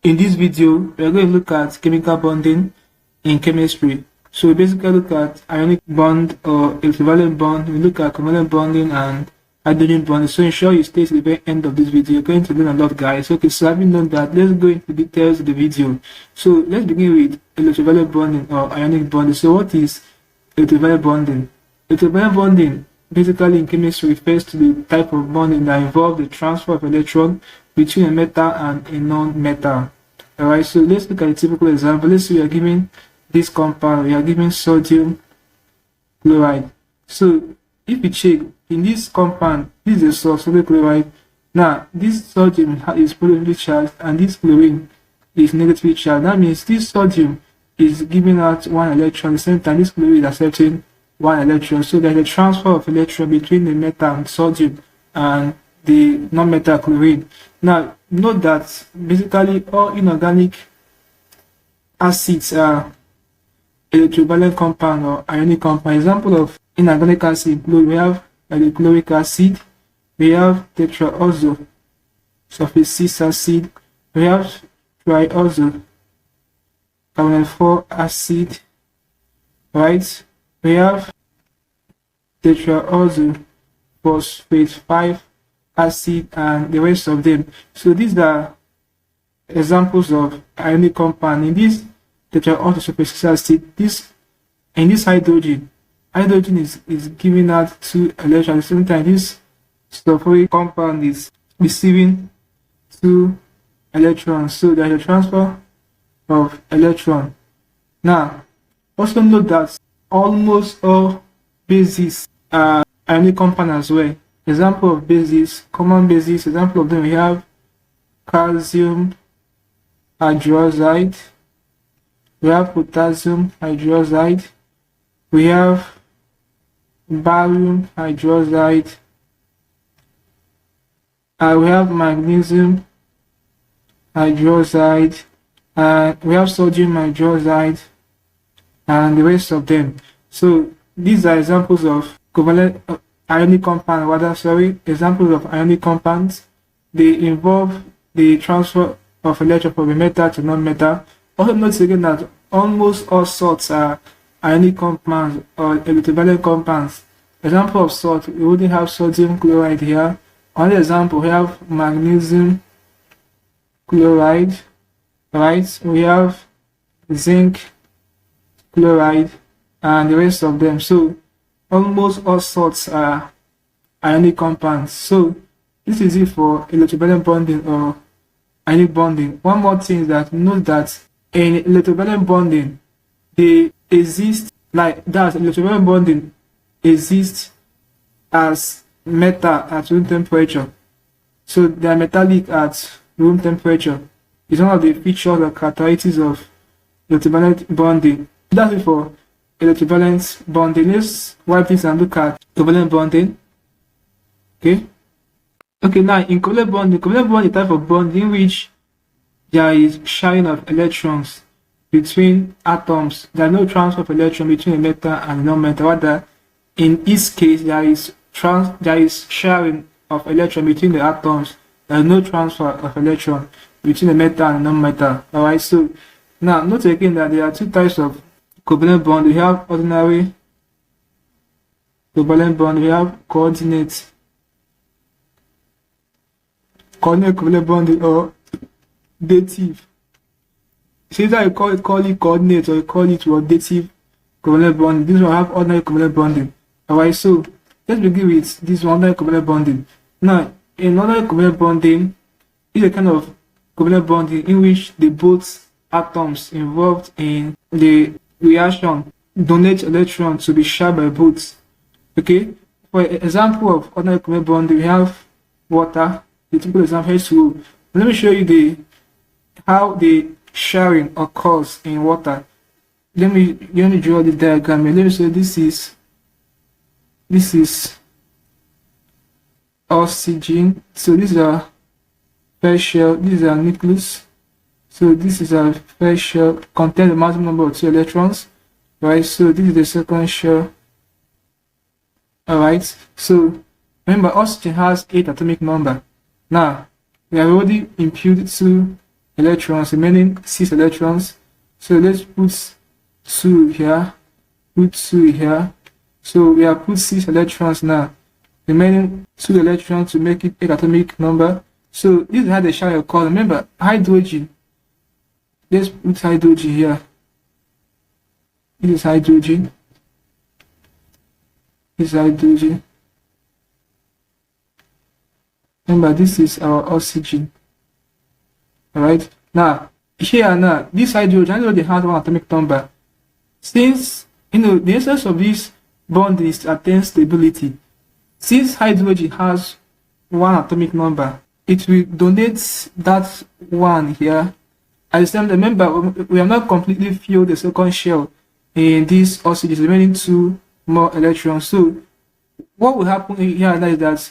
In this video, we are going to look at chemical bonding in chemistry. So we basically look at ionic bond or electrovalent bond. We look at covalent bonding and hydrogen bonding. So ensure you stay to the very end of this video. You're going to learn a lot, guys. Okay, so having done that, let's go into the details of the video. So let's begin with electrovalent bonding or ionic bonding. So what is electrovalent bonding? Electrovalent bonding basically in chemistry refers to the type of bonding that involves the transfer of electron between a metal and a non-metal. Alright, so let's look at a typical example. Let's say we are given this compound, we are given sodium chloride. So if you check in this compound, this is a source, sodium chloride. Now this sodium is positively charged and this chlorine is negatively charged. That means this sodium is giving out one electron, at the same time this chlorine is accepting one electron. So there's a transfer of electron between the metal and sodium and the non-metal chlorine. Now note that basically all inorganic acids are electrovalent compound or ionic compound. Example of inorganic acid include we have hydrochloric acid, we have tetraoxo sulfuric acid, we have trioxo carbon 4 acid, right? We have tetraoxo phosphate 5 acid and the rest of them. So these are examples of ionic compound. In this tetraoxo sulfuric acid, in this hydrogen is giving out 2 electrons. At the same time, this sulfuric compound is receiving 2 electrons. So there is a transfer of electron. Now, also note that almost all bases are ionic compound as well. Example of bases, common bases, example of them we have calcium hydroxide, we have potassium hydroxide, we have barium hydroxide, we have magnesium hydroxide, and we have sodium hydroxide, and the rest of them. So these are examples of covalent ionic compound, examples of ionic compounds. They involve the transfer of electron from a metal to non-metal. Also note again that almost all salts are ionic compounds or electrovalent compounds. Example of salt, we wouldn't have sodium chloride here. Another example, we have magnesium chloride, right? We have zinc chloride and the rest of them. So almost all salts are ionic compounds. So this is it for electrovalent bonding or ionic bonding. One more thing is that note that in electrovalent bonding, they exist like that. Electrovalent bonding exists as metal at room temperature. So they are metallic at room temperature. It's one of the features or characteristics of electrovalent bonding. That's it for electrovalent bonding. Let's wipe this and look at covalent bonding. Okay, now in covalent bonding is a type of bond in which there is sharing of electrons between atoms. There is no transfer of electron between a metal and a non-metal. Rather, in each case, there is sharing of electron between the atoms. There is no transfer of electron between a metal and a non-metal. Alright, so now note again that there are 2 types of covalent bond. We have ordinary covalent bond, we have coordinate covalent bonding or dative. So either you call it coordinate or you call it dative covalent bonding. This one have ordinary covalent bonding. Alright, so let's begin with this one, ordinary covalent bonding. Now, in ordinary covalent bonding is a kind of covalent bonding in which the both atoms involved in the reaction donate electrons to be shared by both. Okay, for example of ordinary covalent bonding, we have water. The typical example is H2O. Let me show you how the sharing occurs in water. Let me draw the diagram. Let me say this is oxygen. So these are first shell. This is a nucleus. So this is a first shell contain the maximum number of 2 electrons. Right. So this is the second shell. Alright. So remember, oxygen has 8 atomic number. Now we have already imputed 2 electrons, remaining 6 electrons. So let's put 2 here, put 2 here. So we have put 6 electrons now, remaining 2 electrons to make it 8 atomic number. So this is how the shell occurs. Remember, hydrogen. Let's put hydrogen here. This is hydrogen. This is hydrogen. Remember, this is our oxygen. Alright. Now, here now, this hydrogen has one atomic number. Since the essence of this bond is to attain stability, since hydrogen has one atomic number, it will donate that one here. At the same time, remember, we have not completely filled the second shell in this oxygen, remaining 2 more electrons. So what will happen here now is that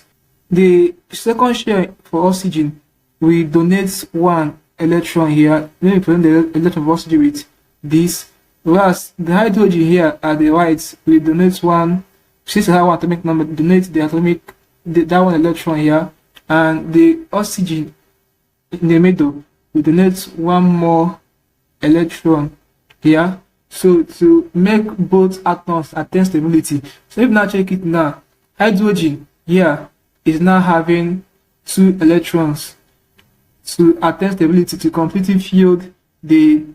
the second shell for oxygen will donate 1 electron here. Let me present the electron of oxygen with this. Whereas the hydrogen here at the right will donate 1, since it has one atomic number, donate that 1 electron here, and the oxygen in the middle will donate 1 more electron here. So to make both atoms attain stability. So if now check it now, hydrogen here is now having 2 electrons to attain stability to completely fill the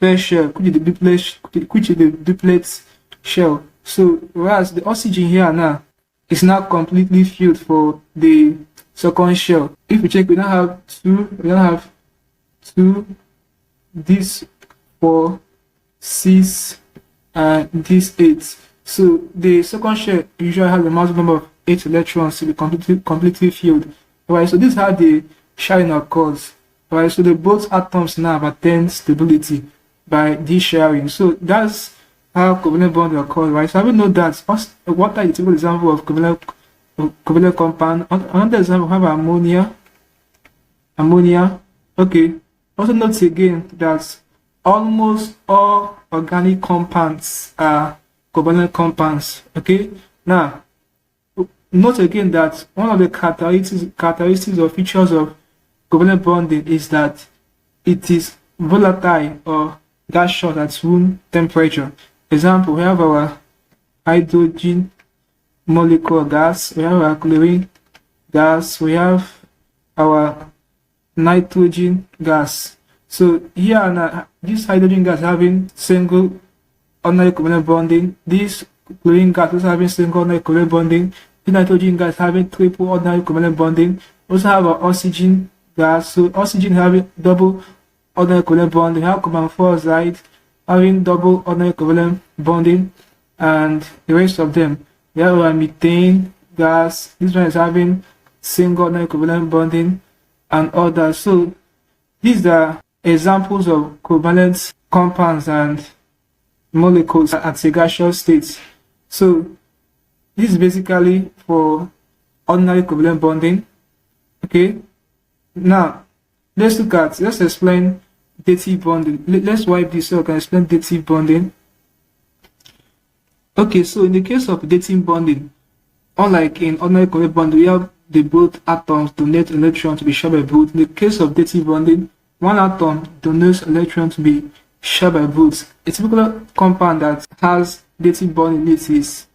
first shell, which is the duplet shell. So whereas the oxygen here now is now completely filled for the second shell. If we check, we now have 2, this 4, 6, and this 8. So the second shell usually has a maximum number of 8 electrons to be completely filled. Alright, so this is how the sharing occurs. Alright, so the both atoms now have attained stability by this sharing. So that's how covalent bond occurs, right? So I will know that water is a typical example of covalent compound. Another example, we have ammonia. Okay. Also note again that almost all organic compounds are covalent compounds. Okay. Now, note again that one of the characteristics or features of covalent bonding is that it is volatile or gaseous at room temperature. Example, we have our hydrogen molecule gas, we have our chlorine gas, we have our nitrogen gas. So here now, this hydrogen gas having single ordinary covalent bonding, this chlorine gas is having single ordinary covalent bonding, this nitrogen gas having triple ordinary covalent bonding. We also have our oxygen gas, so oxygen having double ordinary covalent bonding. We have carbon dioxide having double ordinary covalent bonding, and the rest of them. We have our methane gas, this one is having single ordinary covalent bonding, and others. So these are examples of covalent compounds and molecules at a gaseous state. So this is basically for ordinary covalent bonding. Okay, now let's explain dative bonding. Let's wipe this so I can explain dative bonding. Okay, so in the case of dative bonding, unlike in ordinary covalent bonding, we have the both atoms donate electron to be shared by both. In the case of dative bonding, one atom donates electron to be shared by both. A typical compound that has dative bonding is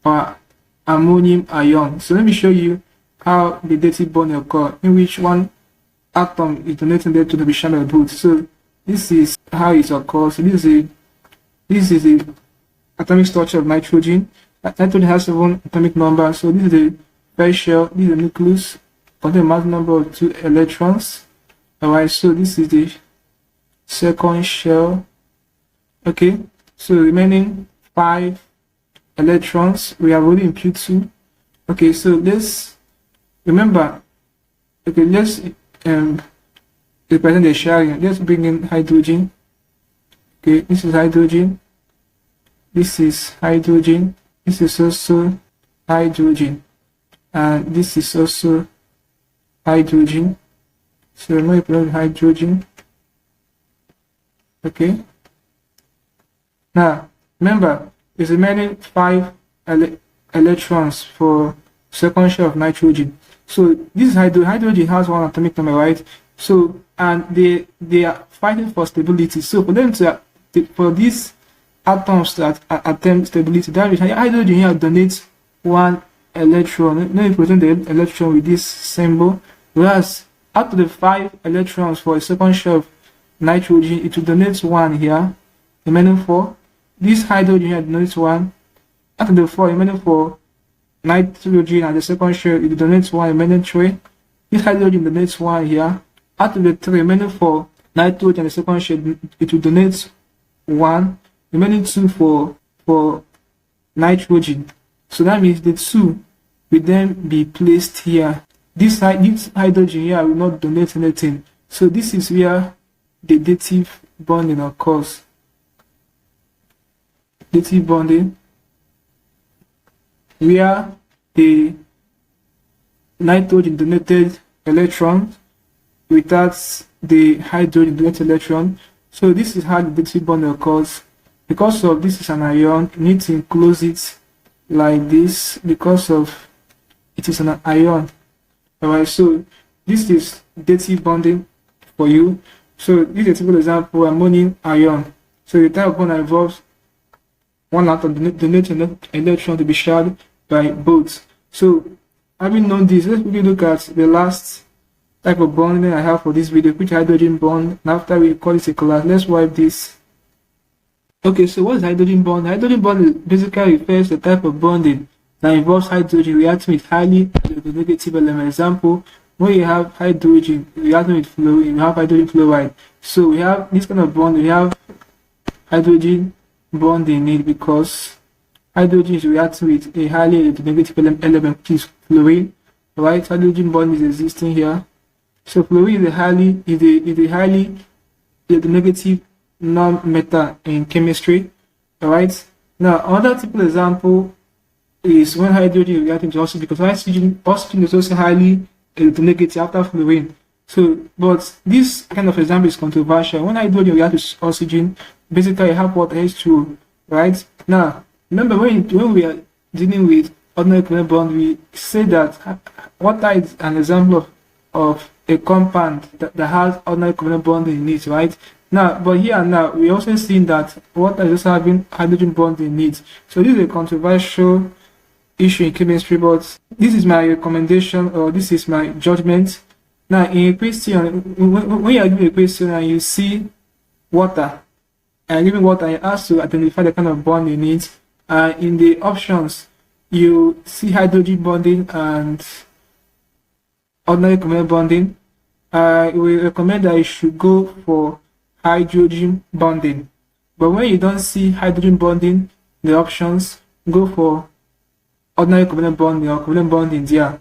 our ammonium ion. So let me show you how the dative bonding occurs, in which one atom is donating electron to be shared by both. So this is how it occurs. So this is the atomic structure of nitrogen. Nitrogen has 7 atomic number. So this is the first shell, this is the nucleus, contain a mass number of 2 electrons. Alright, so this is the second shell. Okay, so remaining 5 electrons, we have already imputed 2. Okay, so let's remember. Okay, let's represent the sharing. Let's bring in hydrogen. Okay, this is hydrogen. This is hydrogen. This is also hydrogen. And this is also hydrogen. So I'm going to put hydrogen. Okay. Now, remember, there's remaining 5 electrons for second shell of nitrogen. So this is hydrogen has 1 atomic number, right? So and they are fighting for stability. So for them to for these atoms that attempt stability, that means hydrogen here donates one electron. Let me present the electron with this symbol. Whereas out of the 5 electrons for a second shell of nitrogen, it will donate 1 here, remaining 4. This hydrogen here donates 1. Out of the 4 remaining for nitrogen and the second shell, it donates 1, remaining 3. This hydrogen donates 1 here. Out of the 3 remaining for nitrogen and the second shell, it will donate 1, remaining 2 for nitrogen. So that means the 2 will then be placed here. This hydrogen here will not donate anything. So this is where the dative bonding occurs. Dative bonding, where the nitrogen donated electron without the hydrogen donated electron. So this is how the dative bonding occurs. Because of this is an ion, you need to enclose it like this because of it is an ion. Alright, so this is dative bonding for you. So this is a typical example, ammonium ion. So the type of bond involves one atom donating electron to be shared by both. So having known this, let's quickly look at the last type of bonding I have for this video, which hydrogen bond. And after we call it a class, let's wipe this. Okay, so what is hydrogen bond? Hydrogen bond basically refers to the type of bonding that involves hydrogen reacting with highly negative element. Example, when you have hydrogen reacting with fluorine, you have hydrogen fluoride. So we have this kind of bond, we have hydrogen bond in it because hydrogen is reacting with a highly negative element, which is fluorine. Right? Hydrogen bond is existing here. So fluorine is a highly negative non-metal in chemistry. Alright. Now another typical example is when hydrogen is reacting to oxygen, because oxygen is also highly negative after fluorine. So, but this kind of example is controversial. When hydrogen reacts with oxygen, basically you have water H2O, right? Now, remember when we are dealing with ordinary covalent bond, we say that water is an example of a compound that has ordinary covalent bond in it, right? Now, but here and now, we also seen that water is also having hydrogen bond in it. So this is a controversial issue in chemistry, but this is my recommendation, or this is my judgment. Now, in a question, when you are given a question and you see water, and given water, you ask to identify the kind of bond you need. In the options, you see hydrogen bonding and ordinary covalent bonding. I will recommend that you should go for hydrogen bonding. But when you don't see hydrogen bonding in the options, go for ordinary covalent bonding or covalent bonding there.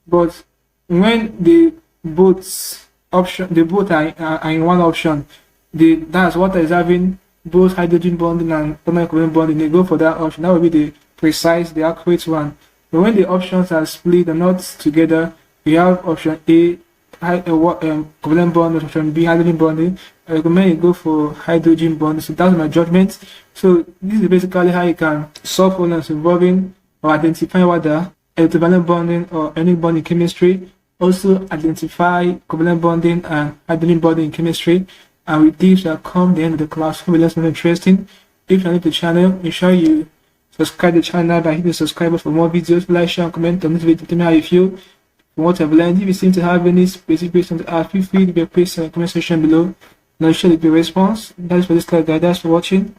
But when the both are in one option, that's water is having both hydrogen bonding and ordinary covalent bonding, they go for that option. That will be the precise, the accurate one. But when the options are split and not together, we have option A, covalent bonding, option B, hydrogen bonding. I recommend you go for hydrogen bonding. So that's my judgment. So this is basically how you can solve problems involving or identify whether electrovalent bonding or ionic bonding in chemistry. Also identify covalent bonding and hydrogen bonding in chemistry. And with this, I come the end of the class. Hope it's more interesting. If you're new to the channel, ensure you subscribe to the channel by hitting the subscribe button for more videos. Like, share, and comment on this video to tell me how you feel from what I've learned. If you seem to have any specific questions to ask, feel free to be a question in the comment section below. And I'll share the response. That is for this class, guys. Thanks for watching.